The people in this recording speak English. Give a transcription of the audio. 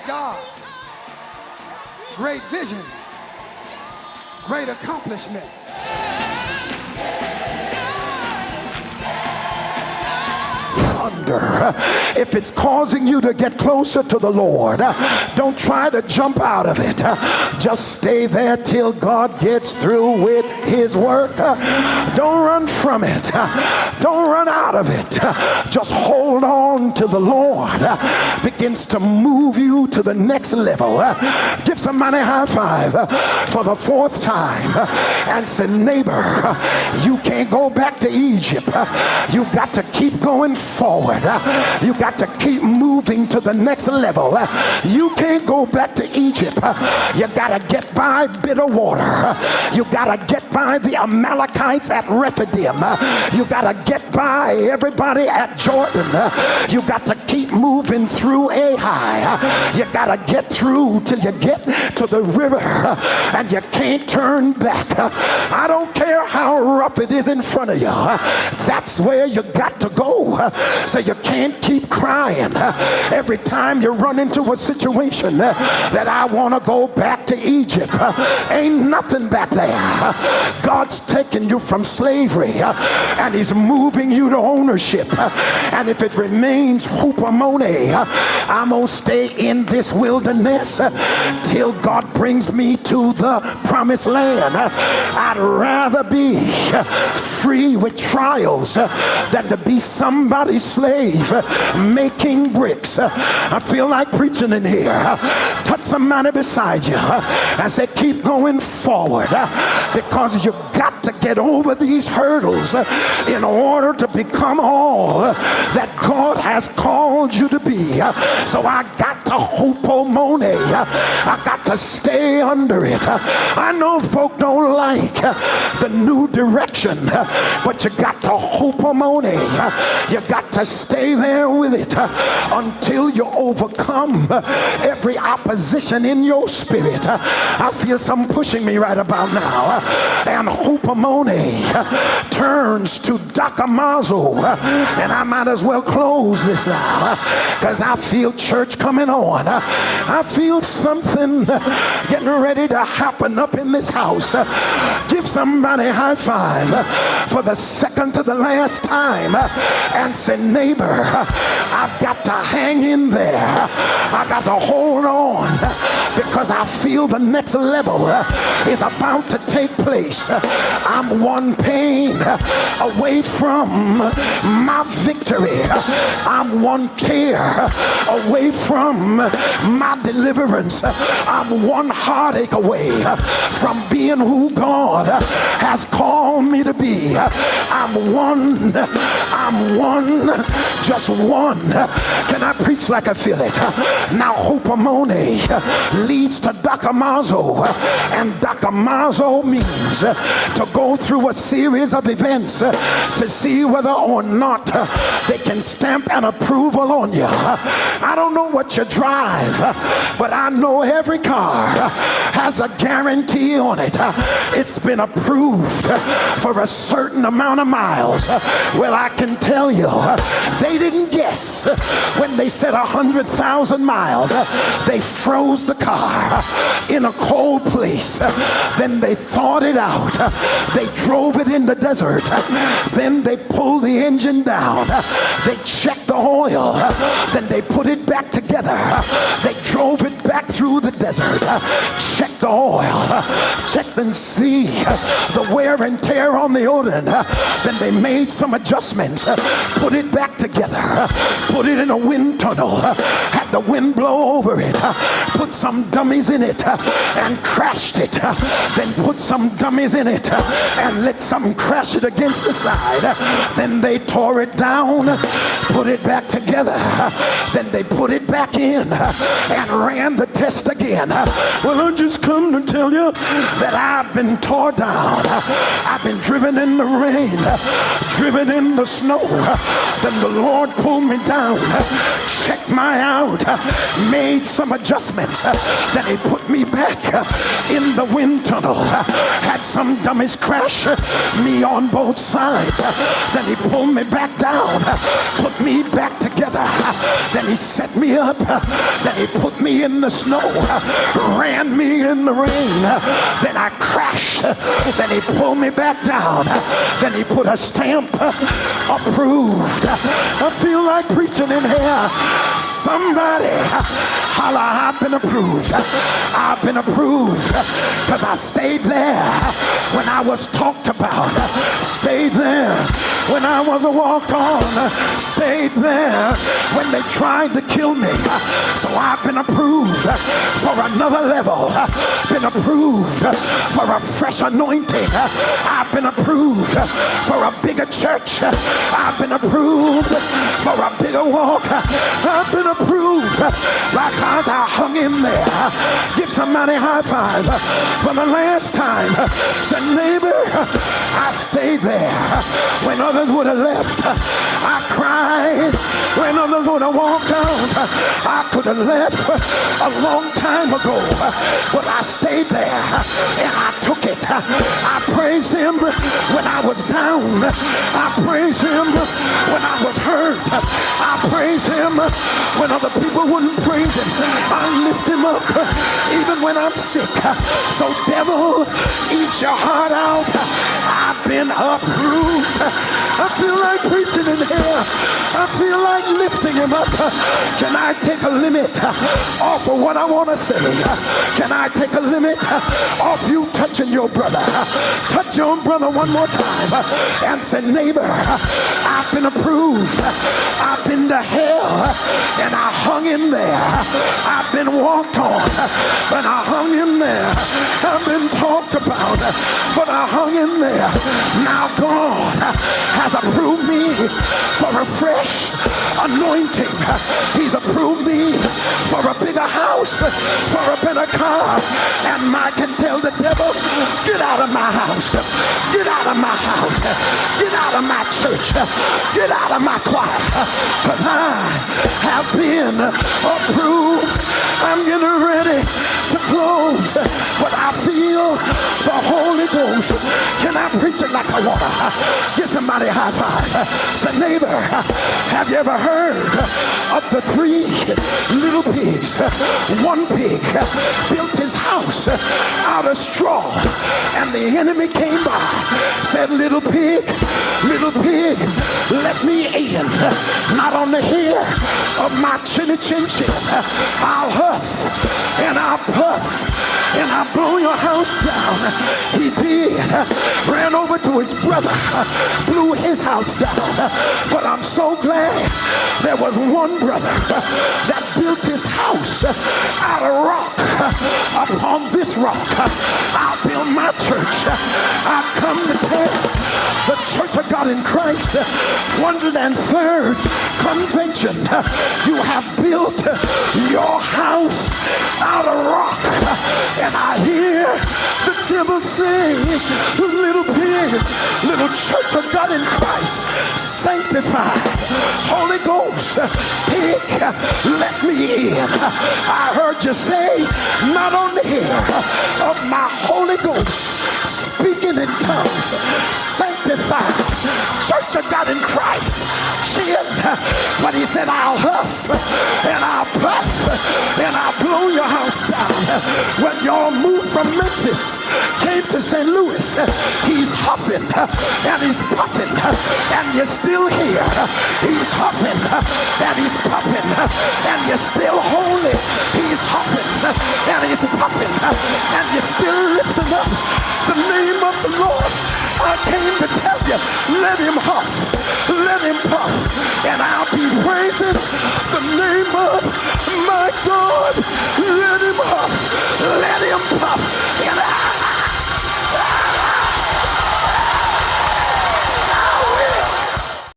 God, great vision, great accomplishments. If it's causing you to get closer to the Lord, don't try to jump out of it. Just stay there till God gets through with his work. Don't run from it. Don't run out of it. Just hold on to the Lord. Begins to move you to the next level. Give somebody a high five for the fourth time and say, neighbor, you can't go back to Egypt. You got to keep going forward. You got to keep moving to the next level. You can't go back to Egypt. You got to get by bitter water. You got to get by the Amalekites at Rephidim. You got to get by everybody at Jordan. You got to keep moving through Ai. You got to get through till you get to the river and you can't turn back. I don't care how rough it is in front of you. That's where you got to go. So you can't keep crying every time you run into a situation that I want to go back to Egypt. Ain't nothing back there. God's taking you from slavery and he's moving you to ownership. And if it remains hupamone, I'm gonna stay in this wilderness till God brings me to the promised land. I'd rather be free with trials than to be somebody's slave making bricks. I feel like preaching in here. Touch somebody beside you and say, keep going forward, because you got to get over these hurdles in order to become all that God has called you to be. So I got to hopomone. I got to stay under it. I know folk don't like the new direction, but you got to hopomone. You got to stay there with it until you overcome every opposition in your spirit. I feel some pushing me right about now. And hupamone turns to dakamazo. And I might as well close this now because I feel church coming on. I feel something getting ready to happen up in this house. Give somebody a high five for the second to the last time and say, neighbor, I've got to hang in there. I got to hold on because I feel the next level is about to take place. I'm one pain away from my victory. I'm one tear away from my deliverance. I'm one heartache away from being who God has called me to be. I'm one, just one. Can I preach like I feel it? Now hopamone leads to dakamazo, and dakamazo means to go through a series of events to see whether or not they can stamp an approval on you. I don't know what you drive, but I know every car has a guarantee on it. It's been approved for a certain amount of miles. Well, I can tell you, they didn't guess when they said 100,000 miles. They froze the car in a cold place. Then they thawed it out. They drove it in the desert. Then they pulled the engine down. They checked the oil. Then they put it back together. They drove it back through the desert. Checked the oil. Checked and see the wear and tear on the odor. Then they made some adjustments. Put it back together. Put it in a wind tunnel. Had the wind blow over it. Put some dummies in it and crashed it. Then put some dummies in it and let some crash it against the side. Then they tore it down, put it back together. Then they put it back in and ran the test again. Well, I just come to tell you that I've been tore down. I've been driven in the rain, driven in the snow. Then the Lord pulled me down, checked my out, made some adjustments. Then he put me back in the wind tunnel. Had some dummies crash me on both sides. Then he pulled me back down, put me back together. Then he set me up. Then he put me in the snow, ran me in the rain. Then I crashed. Then he pulled me back down. Then he put a stamp, approved. I feel like preaching in here. Somebody holler, I've been approved. I've been approved because I stayed there when I was talked about. Stayed there when I was walked on. Stayed there when they tried to kill me. So I've been approved for another level. Been approved for a fresh anointing. I've been approved for a bigger church. I've been approved for a bigger walk. I've been approved because I hung in there. Give somebody a high five for the last time. Say, neighbor, I stayed there when others would have left. I cried when others would have walked out. I could have left a long time ago, but I stayed there and I took it. I praised him when I was down. I praised him when I was hurt. I praised him when other people wouldn't praise him. I lift him up even when I'm sick. So devil, eat your heart out. I've been approved. I feel like preaching in here. I feel like lifting him up. Can I take a limit off of what I want to say? Can I take a limit off you touching your brother? Touch your brother one more time and say, neighbor, I've been approved. I've been to hell and I hung in there. I've been walked on and I hung in there. I've been talked about but I hung in there. Now God has approved me for a fresh anointing. He's approved me for a bigger house, for a better car. And I can tell the devil, get out of my house, get out of my house, get out of my church, get out of my choir, because I have been approved. I'm getting ready to close, but I feel the Holy Ghost. Can I preach it like I want to? Get somebody a high five. Say, neighbor, have you ever heard of the 3 little pigs? One pig built his house out of straw, and the enemy came by, said, little pig, let me in. Not on the hair of my chinny chin chin. I'll huff and I'll puff and I'll blow your house down. He did. Ran over to his brother, blew his house down. But I'm so glad there was one brother that built his house out of rock. Upon this rock I'll build my church. I've come to tell the Church of God in Christ 103rd Convention, you have built your house out of rock. And I hear the devil say, little pig, little Church of God in Christ, sanctified, Holy Ghost, pig, let me in. I heard you say, not on the hair of my Holy Ghost, speaking in tongues, sanctified, Church of God in Christ, chin. But he said, I'll huff and I'll puff and I'll blow your house down. When y'all moved from Memphis, came to St. Louis, he's huffing and he's puffing and you're still here. He's huffing and he's puffing and you're still holy. He's huffing and he's puffing and you're still lifting up the name of the Lord. I came to tell you, let him huff, let him puff, and I'll be praising the name of my God.